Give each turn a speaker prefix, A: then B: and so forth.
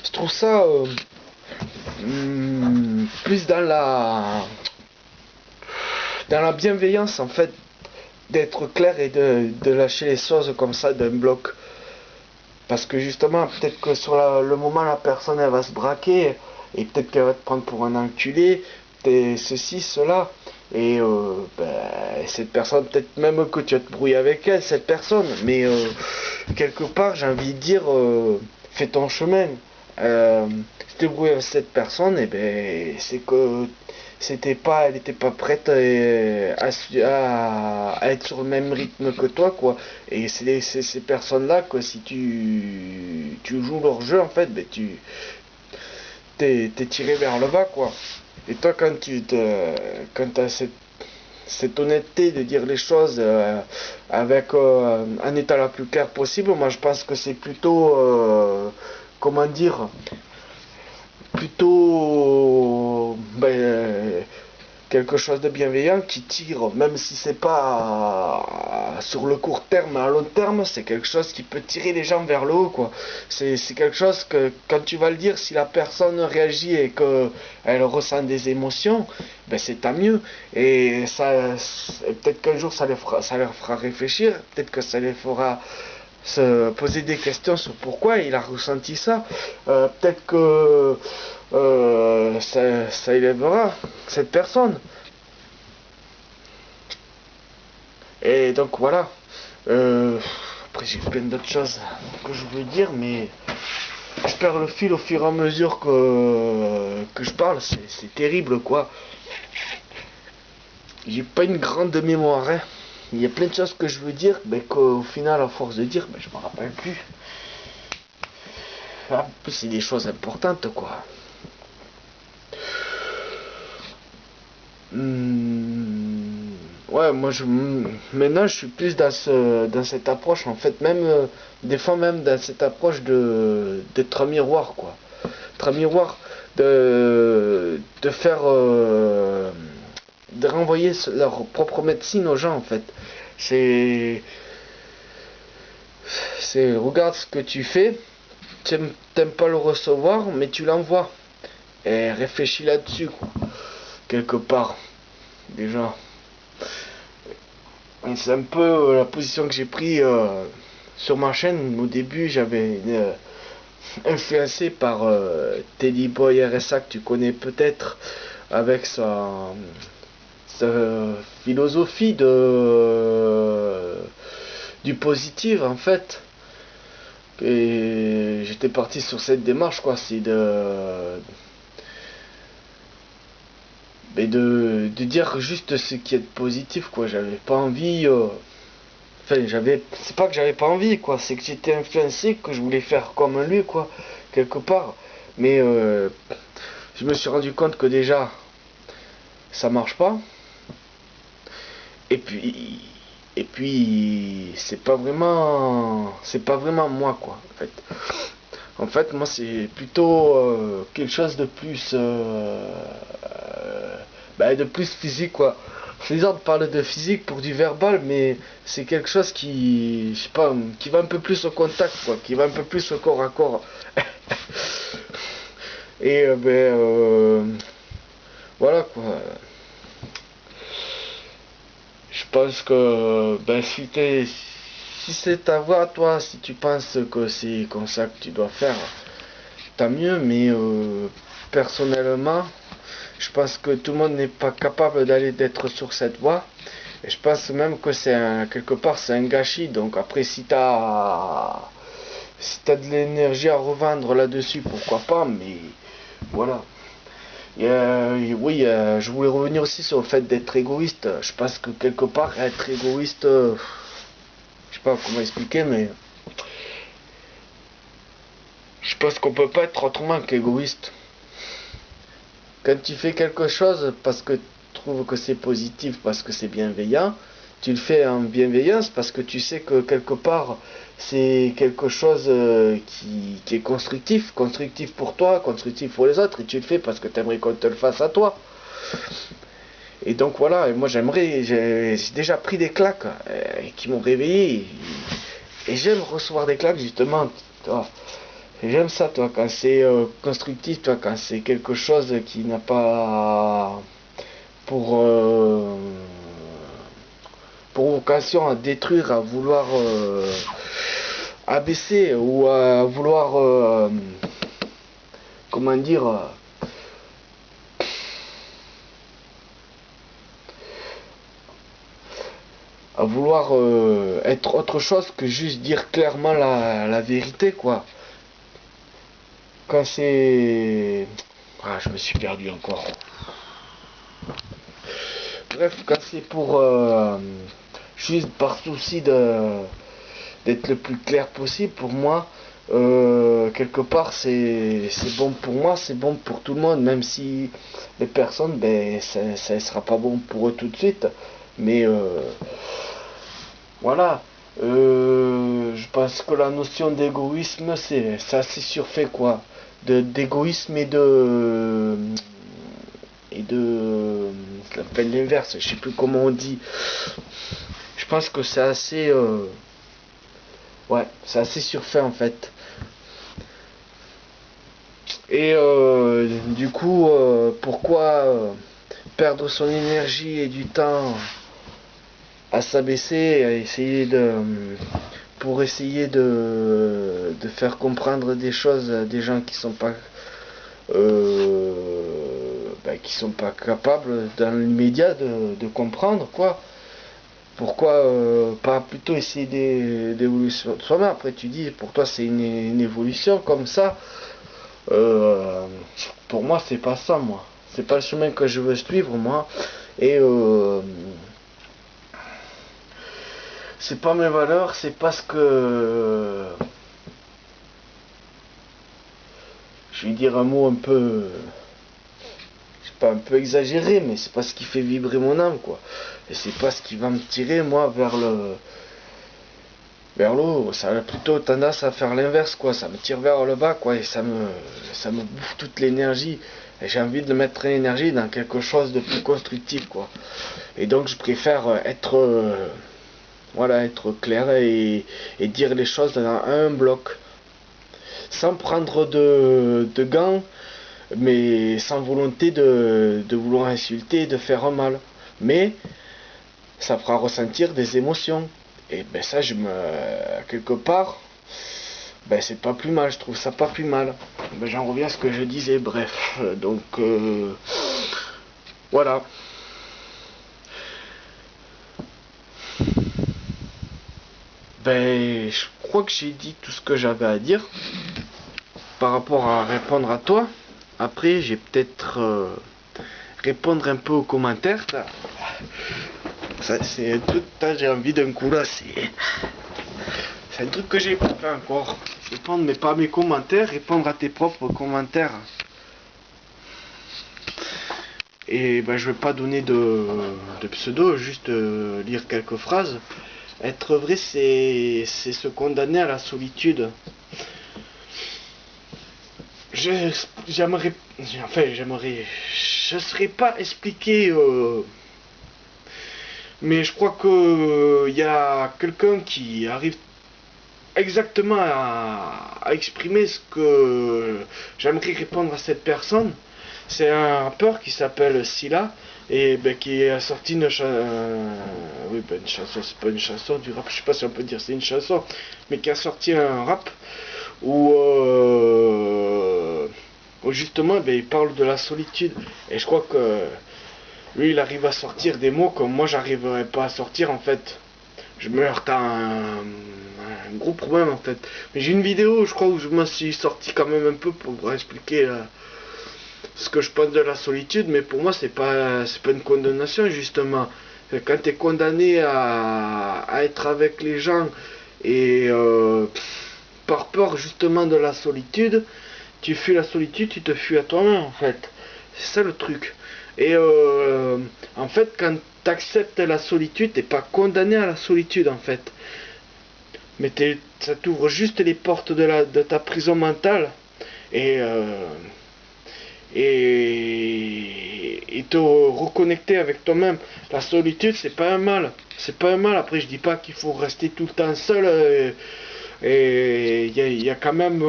A: je trouve ça plus dans la bienveillance en fait, d'être clair et de lâcher les choses comme ça d'un bloc. Parce que justement, peut-être que sur le moment, la personne elle va se braquer et peut-être qu'elle va te prendre pour un enculé, ceci, cela. Et cette personne, peut-être même que tu vas te brouiller avec elle, cette personne. Mais quelque part, j'ai envie de dire, fais ton chemin. Si tu te brouilles avec cette personne, et ben c'est que elle n'était pas prête à être sur le même rythme que toi, quoi. Et c'est ces personnes-là que si tu joues leur jeu, en fait, ben t'es tiré vers le bas, quoi. Et toi, quand t'as cette honnêteté de dire les choses avec un état la plus clair possible, moi je pense que c'est plutôt, comment dire, plutôt quelque chose de bienveillant qui tire, même si c'est pas sur le court terme, mais à long terme, c'est quelque chose qui peut tirer les gens vers le haut, quoi. C'est quelque chose que, quand tu vas le dire, si la personne réagit et qu'elle ressent des émotions, ben c'est tant mieux. Et ça, peut-être qu'un jour ça leur fera réfléchir, peut-être que ça les fera se poser des questions sur pourquoi il a ressenti ça. Peut-être que ça élèvera cette personne. Et donc voilà. Après j'ai plein d'autres choses que je veux dire, mais je perds le fil au fur et à mesure que je parle. C'est terrible, quoi. J'ai pas une grande mémoire, hein. Il y a plein de choses que je veux dire, mais qu'au final, à force de dire, je me rappelle plus. En plus, c'est des choses importantes, quoi. Ouais, maintenant je suis plus dans cette approche, en fait, même des fois même dans cette approche d'être un miroir, quoi. Être un miroir, de faire, de renvoyer leur propre médecine aux gens, en fait. C'est, regarde ce que tu fais, t'aimes pas le recevoir, mais tu l'envoies. Et réfléchis là-dessus, quoi, quelque part, déjà. C'est un peu la position que j'ai pris sur ma chaîne. Au début, j'avais influencé par Teddy Boy RSA, que tu connais peut-être, avec sa philosophie du positif, en fait. Et j'étais parti sur cette démarche, quoi. C'est de dire juste ce qui est positif, quoi. J'avais pas envie. Enfin, c'est pas que j'avais pas envie, quoi. C'est que j'étais influencé, que je voulais faire comme lui, quoi, quelque part. Mais je me suis rendu compte que déjà, ça marche pas. Et puis, c'est pas vraiment moi, quoi. En fait, moi, c'est plutôt quelque chose de plus, de plus physique, quoi. Les autres parlent de physique pour du verbal, mais c'est quelque chose qui, je sais pas, qui va un peu plus au contact, quoi, qui va un peu plus au corps à corps. Et voilà, quoi. Je pense que si c'est ta voix, toi, si tu penses que c'est comme ça que tu dois faire, tant mieux. Mais personnellement, je pense que tout le monde n'est pas capable d'être sur cette voie. Et je pense même que quelque part c'est un gâchis. Donc après, si t'as de l'énergie à revendre là-dessus, pourquoi pas. Mais voilà. Oui, je voulais revenir aussi sur le fait d'être égoïste. Je pense que quelque part, être égoïste, je sais pas comment expliquer, mais je pense qu'on peut pas être autrement qu'égoïste. Quand tu fais quelque chose parce que tu trouves que c'est positif, parce que c'est bienveillant, tu le fais en bienveillance parce que tu sais que quelque part c'est quelque chose qui est constructif pour toi, constructif pour les autres, et tu le fais parce que tu aimerais qu'on te le fasse à toi. Et donc voilà, et moi j'ai déjà pris des claques qui m'ont réveillé, et j'aime recevoir des claques justement. J'aime ça, toi, quand c'est constructif, toi, quand c'est quelque chose qui n'a pas pour, pour vocation à détruire, à vouloir abaisser ou à vouloir, comment dire, à vouloir être autre chose que juste dire clairement la vérité, quoi. Quand c'est... Ah, je me suis perdu encore. Bref, quand c'est pour juste par souci d'être le plus clair possible, pour moi, quelque part, c'est bon pour moi, c'est bon pour tout le monde, même si les personnes, ben, ça sera pas bon pour eux tout de suite. Mais voilà. Je pense que la notion d'égoïsme, c'est assez surfait, quoi. D'égoïsme et de ça s'appelle l'inverse, je sais plus comment on dit. Je pense que c'est assez ouais, c'est assez surfait en fait. Et du coup, pourquoi perdre son énergie et du temps à s'abaisser, à essayer pour essayer de faire comprendre des choses à des gens qui sont pas qui sont pas capables dans l'immédiat de comprendre, quoi. Pourquoi pas plutôt essayer d'évolution de soi-même. Après tu dis pour toi c'est une évolution comme ça. Euh, pour moi c'est pas ça, moi. C'est pas le chemin que je veux suivre, moi. Et c'est pas mes valeurs, c'est parce que je vais dire un mot un peu, c'est pas un peu exagéré, mais c'est pas ce qui fait vibrer mon âme, quoi. Et c'est pas ce qui va me tirer, moi, vers le haut. Ça a plutôt tendance à faire l'inverse, quoi. Ça me tire vers le bas, quoi, et ça me bouffe toute l'énergie. Et j'ai envie de mettre l'énergie dans quelque chose de plus constructif, quoi. Et donc je préfère être, voilà, être clair et dire les choses dans un bloc, sans prendre de gants, mais sans volonté de vouloir insulter et de faire un mal. Mais ça fera ressentir des émotions. Et ben ça, quelque part, ben c'est pas plus mal, je trouve ça pas plus mal. Ben j'en reviens à ce que je disais, bref. Donc, voilà. Ben, je crois que j'ai dit tout ce que j'avais à dire par rapport à répondre à toi. Après, j'ai peut-être répondre un peu aux commentaires. Ça, c'est un truc, j'ai envie d'un coup là, c'est un truc que j'ai pas fait encore. Répondre, mais pas à mes commentaires, répondre à tes propres commentaires. Et ben, je vais pas donner de pseudo, juste lire quelques phrases. Être vrai, c'est se condamner à la solitude. J'aimerais, je serais pas expliqué, mais je crois que y a quelqu'un qui arrive exactement à exprimer ce que j'aimerais répondre à cette personne. C'est un rappeur qui s'appelle Silla et ben, qui a sorti oui, ben, une chanson, c'est pas une chanson du rap, je sais pas si on peut dire c'est une chanson, mais qui a sorti un rap où, où justement ben, il parle de la solitude. Et je crois que lui il arrive à sortir des mots comme moi j'arriverais pas à sortir en fait. Je me heurte à un gros problème en fait. Mais j'ai une vidéo, je crois, où je me suis sorti quand même un peu pour expliquer ce que je pense de la solitude. Mais pour moi, c'est pas une condamnation justement. Quand tu es condamné à être avec les gens et par peur justement de la solitude, tu fuis la solitude, tu te fuis à toi-même en fait. C'est ça le truc. Et en fait, quand tu acceptes la solitude, t'es pas condamné à la solitude en fait. Mais ça t'ouvre juste les portes de ta prison mentale et, et te reconnecter avec toi-même. La solitude, c'est pas un mal. C'est pas un mal. Après, je dis pas qu'il faut rester tout le temps seul. Et il y a quand même